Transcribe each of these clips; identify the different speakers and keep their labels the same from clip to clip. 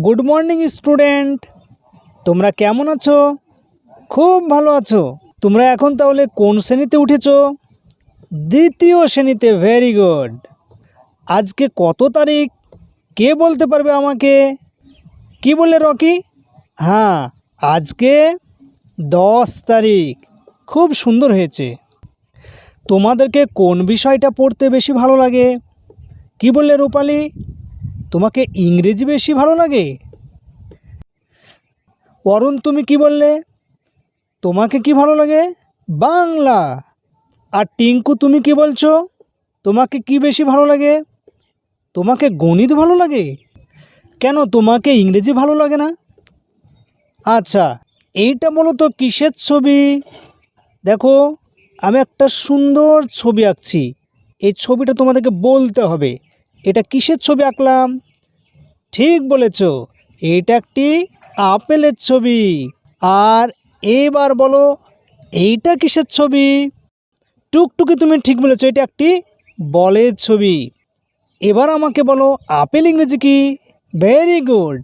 Speaker 1: Good morning student, তোমরা কেমন আছো? খুব ভালো আছো। তোমরা এখন তাহলে কোন শ্রেণীতে উঠেছো? দ্বিতীয় শ্রেণীতে। Very good. আজকে কত তারিখ কে বলতে পারবে আমাকে? কি বললে রকি? হ্যাঁ, আজকে 10 তারিখ। খুব সুন্দর হয়েছে। তোমাদেরকে কোন বিষয়টা পড়তে বেশি ভালো লাগে? কি বললে রূপালী? তোমাকে ইংরেজি বেশি ভালো লাগে? অরুণ, তুমি কি বললে? তোমাকে কি ভালো লাগে? বাংলা। আর টিঙ্কু, তুমি কি বলছো? তোমাকে কি বেশি ভালো লাগে? তোমাকে গণিত ভালো লাগে। কেন তোমাকে ইংরেজি ভালো লাগে না? আচ্ছা, এইটা বলো তো কিসের ছবি? দেখো, আমি একটা সুন্দর ছবি আঁকছি। এই ছবিটা তোমাদেরকে বলতে হবে এটা কিসের ছবি আঁকলাম। ঠিক বলেছ, এইটা একটি আপেলের ছবি। আর এবার বলো, এইটা কিসের ছবি? টুকটুকি, তুমি ঠিক বলেছো, এটা একটি বলের ছবি। এবার আমাকে বলো, আপেল ইংরেজি কি? Very good.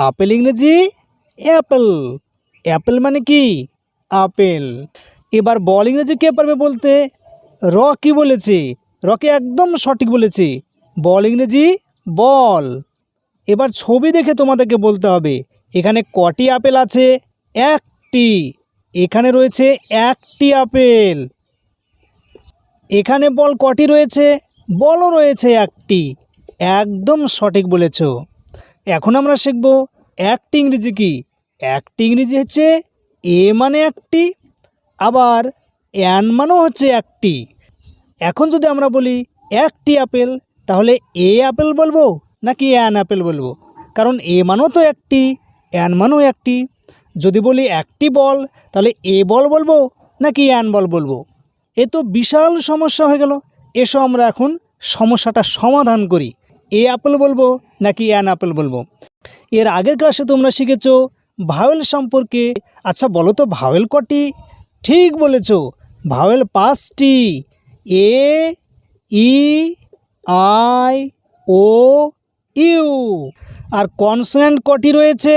Speaker 1: আপেল ইংরেজি অ্যাপেল। অ্যাপেল মানে কি? আপেল। এবার বল ইংরেজি কে পারবে বলতে? রকি বলেছে। রকি একদম সঠিক বলেছে। বল ইংরেজি বল। এবার ছবি দেখে তোমাদেরকে বলতে হবে এখানে কটি আপেল আছে? একটি। এখানে রয়েছে একটি আপেল। এখানে বল কটি রয়েছে? বলও রয়েছে একটি। একদম সঠিক বলেছ। এখন আমরা শিখব একটি ইংরেজি কি। একটি ইংরেজি হচ্ছে এ মানে একটি, আবার অ্যান মানেও হচ্ছে একটি। এখন যদি আমরা বলি একটি আপেল, তাহলে এ আপেল বলবো নাকি অ্যান আপেল বলবো? কারণ এ মানেও তো একটি, অ্যান মানেও একটি। যদি বলি একটি বল, তাহলে এ বল বলবো নাকি অ্যান বল বলবো? এ তো বিশাল সমস্যা হয়ে গেল। এসো আমরা এখন সমস্যাটা সমাধান করি। এ আপেল বলবো নাকি অ্যান আপেল বলবো? এর আগের ক্লাসে তোমরা শিখেছো ভাওয়েল সম্পর্কে। আচ্ছা বলো তো, ভাওয়েল কটি? ঠিক বলেছ, ভাওয়েল 5টি। A, E, I, O, U. আর কনসোনেন্ট কটি রয়েছে?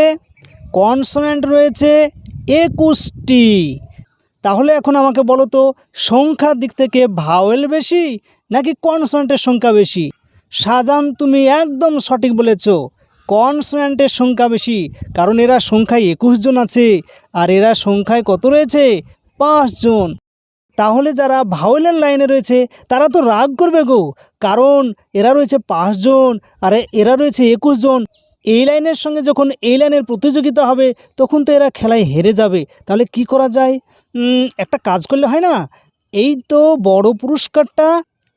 Speaker 1: কনসোনেন্ট রয়েছে 21টি। তাহলে এখন আমাকে বলো তো, সংখ্যার দিক থেকে ভাওয়েল বেশি নাকি কনসোনেন্টের সংখ্যা বেশি? শাহজাহান, তুমি একদম সঠিক বলেছ, কনসোনেন্টের সংখ্যা বেশি। কারণ এরা সংখ্যায় 21 জন আছে, আর এরা সংখ্যায় কত রয়েছে? 5 জন। তাহলে যারা ভাওয়েলের লাইনে রয়েছে তারা তো রাগ করবে গো, কারণ এরা রয়েছে 5 জন আর এরা রয়েছে 21 জন। এই লাইনের সঙ্গে যখন এই লাইনের প্রতিযোগিতা হবে, তখন তো এরা খেলায় হেরে যাবে। তাহলে কি করা যায়? একটা কাজ করলে হয় না? এই তো বড় পুরস্কারটা,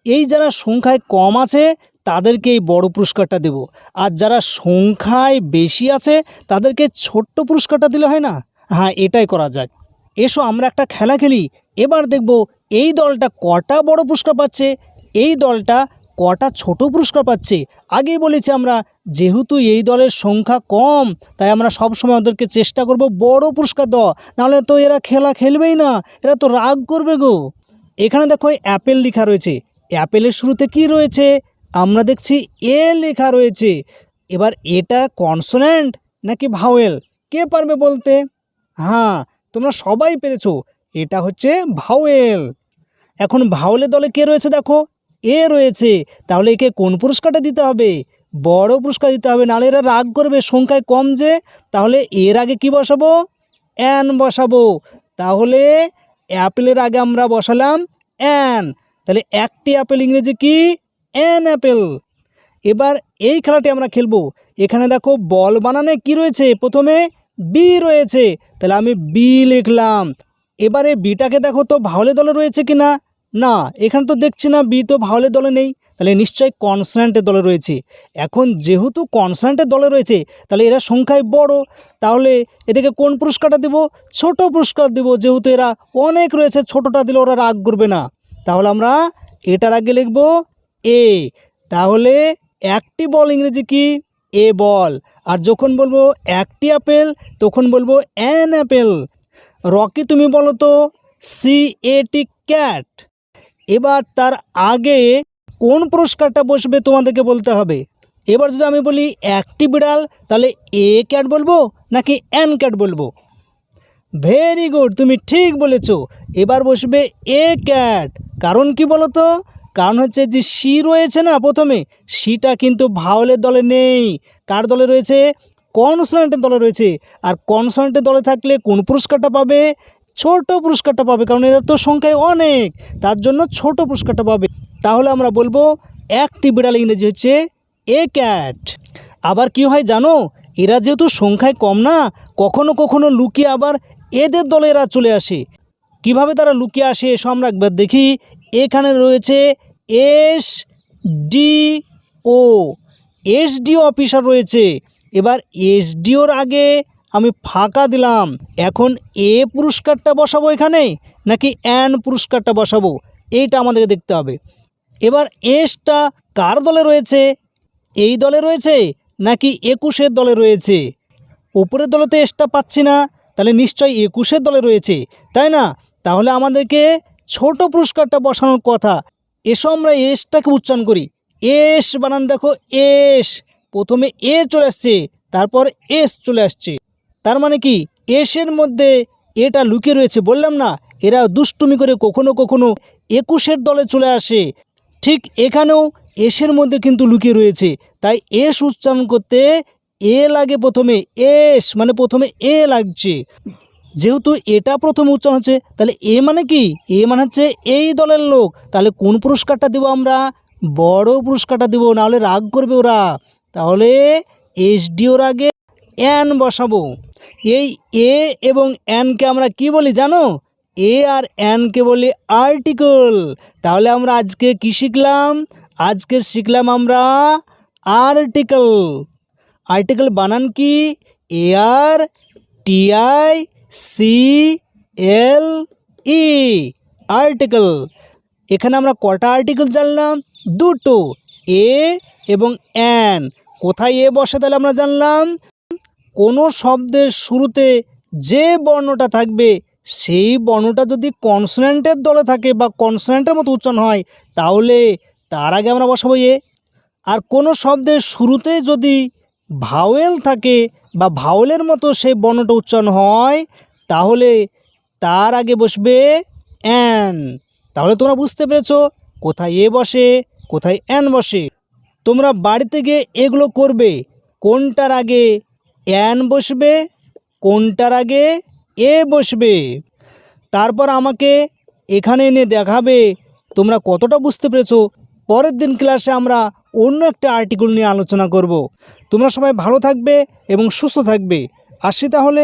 Speaker 1: এই যারা সংখ্যায় কম আছে তাদেরকে এই বড় পুরস্কারটা দেব, আর যারা সংখ্যায় বেশি আছে তাদেরকে ছোট্ট পুরস্কারটা দিলে হয় না? হ্যাঁ, এটাই করা যাক। এসো আমরা একটা খেলা খেলি। এবার দেখব এই দলটা কটা বড় পুরস্কার পাচ্ছে, এই দলটা কটা ছোট পুরস্কার পাচ্ছে। আগেই বলেছি আমরা, যেহেতু এই দলের সংখ্যা কম, তাই আমরা সবসময় ওদেরকে চেষ্টা করব বড় পুরস্কার দেওয়া, নাহলে তো এরা খেলা খেলবেই না, এরা তো রাগ করবে গো। এখানে দেখো অ্যাপেল লেখা রয়েছে। অ্যাপেলের শুরুতে কি রয়েছে? আমরা দেখছি এ লেখা রয়েছে। এবার এটা কনসোনেন্ট নাকি ভাওয়েল? কে পারবে বলতে? হ্যাঁ, তোমরা সবাই পেরেছো, এটা হচ্ছে ভাওয়েল। এখন ভাওয়েলের দলে কে রয়েছে দেখো? এ রয়েছে। তাহলে একে কোন পুরস্কারটা দিতে হবে? বড় পুরস্কার দিতে হবে, নাহলে এরা রাগ করবে, সংখ্যায় কম যে। তাহলে এর আগে কি বসাবো? অ্যান বসাবো। তাহলে অ্যাপেলের আগে আমরা বসালাম অ্যান। তাহলে একটি আপেল ইংরেজি কি? An Apple. এবার এই খেলাটি আমরা খেলবো। এখানে দেখো বল বানানে কি রয়েছে? প্রথমে বি রয়েছে, তাহলে আমি বি লিখলাম। এবারে বিটাকে দেখো তো ভাওয়েলের দলে রয়েছে কি না? না, এখানে তো দেখছি না, বি তো ভাওয়েলের দলে নেই, তাহলে নিশ্চয়ই কনসোনেন্টের দলে রয়েছে। এখন যেহেতু কনসোনেন্টের দলে রয়েছে, তাহলে এরা সংখ্যায় বড়, তাহলে এদেরকে কোন পুরস্কারটা দেব? ছোট পুরস্কার দেব, যেহেতু এরা অনেক রয়েছে, ছোটটা দিলে ওরা রাগ করবে না। তাহলে আমরা এটার আগে লিখব এ। তাহলে একটি বল ইংরেজি কি? এ বল। আর যখন বলবো একটি আপেল, তখন বলবো অ্যান আপেল। রকি, তুমি বলো তো CAT ক্যাট। এবার তার আগে কোন পুরস্কারটা বসবে তোমাদেরকে বলতে হবে। এবার যদি আমি বলি একটি বিড়াল, তাহলে এ ক্যাট বলবো নাকি অ্যান ক্যাট বলবো? ভেরি গুড, তুমি ঠিক বলেছো। এবার বসবে এ ক্যাট। কারণ কি বলো তো? কারণ হচ্ছে যে সি রয়েছে না প্রথমে, সিটা কিন্তু ভাওয়েলের দলে নেই। কার দলে রয়েছে? কনসোনেন্টের দলে রয়েছে। আর কনসোনেন্টের দলে থাকলে কোন পুরস্কারটা পাবে? ছোট পুরস্কারটা পাবে, কারণ এর তো সংখ্যায় অনেক, তার জন্য ছোট পুরস্কারটা পাবে। তাহলে আমরা বলবো একটি বিড়াল ইংরেজি হচ্ছে এ ক্যাট। আবার কি হয় জানো, এরা যেহেতু সংখ্যায় কম না, কখনো কখনো লুকিয়ে আবার এদের দলে এরা চলে আসে। কিভাবে তারা লুকিয়ে আসে এসো আমরা একবার দেখি। এখানে রয়েছে এস ডি ও, এসডিও অফিসার রয়েছে। এবার এসডিওর আগে আমি ফাঁকা দিলাম। এখন এ পুরস্কারটা বসাবো এখানে নাকি অ্যান পুরস্কারটা বসাবো, এইটা আমাদেরকে দেখতে হবে। এবার এসটা কার দলে রয়েছে? এই দলে রয়েছে নাকি 21-এর দলে রয়েছে? উপরের দলে তো এসটা পাচ্ছি না, তাহলে নিশ্চয়ই 21-এর দলে রয়েছে, তাই না? তাহলে আমাদেরকে ছোট পুরস্কারটা বসানোর কথা। এসো আমরা এসটাকে উচ্চারণ করি। এস বানান দেখো, এস। প্রথমে এ চলে আসছে, তারপর এস চলে আসছে। তার মানে কি এসের মধ্যে এটা লুকিয়ে রয়েছে। বললাম না, এরা দুষ্টুমি করে কখনো কখনো 21-এর দলে চলে আসে। ঠিক এখানেও এসের মধ্যে কিন্তু লুকিয়ে রয়েছে। তাই এস উচ্চারণ করতে এ লাগে প্রথমে। এস মানে প্রথমে এ লাগছে। যেহেতু এটা প্রথমে উচ্চারণ হচ্ছে, তাহলে এ মানে কি? এ মানে হচ্ছে এই দলের লোক। তাহলে কোন পুরস্কারটা দেবো আমরা? বড় পুরস্কারটা দেবো, নাহলে রাগ করবে ওরা। তাহলে এসডিওর আগে অ্যান বসাবো। এই এ এবং অ্যানকে আমরা কি বলি জানো? এ আর অ্যানকে বলি আর্টিকেল। তাহলে আমরা আজকে কি শিখলাম? আজকে শিখলাম আমরা আর্টিকেল। আর্টিকেল বানান কি? A R T I C L E, article. এখানে আমরা কটা আর্টিকেল জানলাম? দুটো, এ এবং অ্যান। কোথায় এ বসে তাহলে আমরা জানলাম? কোনো শব্দের শুরুতে যে বর্ণটা থাকবে সেই বর্ণটা যদি কনসোনেন্টের দলে থাকে বা কনসোনেন্টের মতো উচ্চারণ হয়, তাহলে তার আগে আমরা বসাবো এ। আর কোনো শব্দের শুরুতে যদি ভাওয়েল থাকে বা ভাওয়েলের মতো সেই বর্ণটা উচ্চারণ হয়, তাহলে তার আগে বসবে অ্যান। তাহলে তোমরা বুঝতে পেরেছো কোথায় এ বসে, কোথায় অ্যান বসে। তোমরা বাড়িতে গিয়ে এগুলো করবে। কোনটার আগে অ্যান বসবে, কোনটার আগে এ বসবে। তারপর আমাকে এখানে এনে দেখাবে তোমরা কতটা বুঝতে পেরেছো। পরের দিন ক্লাসে আমরা অন্য একটা আর্টিকেল নিয়ে আলোচনা করব। তোমরা সবাই ভালো থাকবে এবং সুস্থ থাকবে। আসি তাহলে।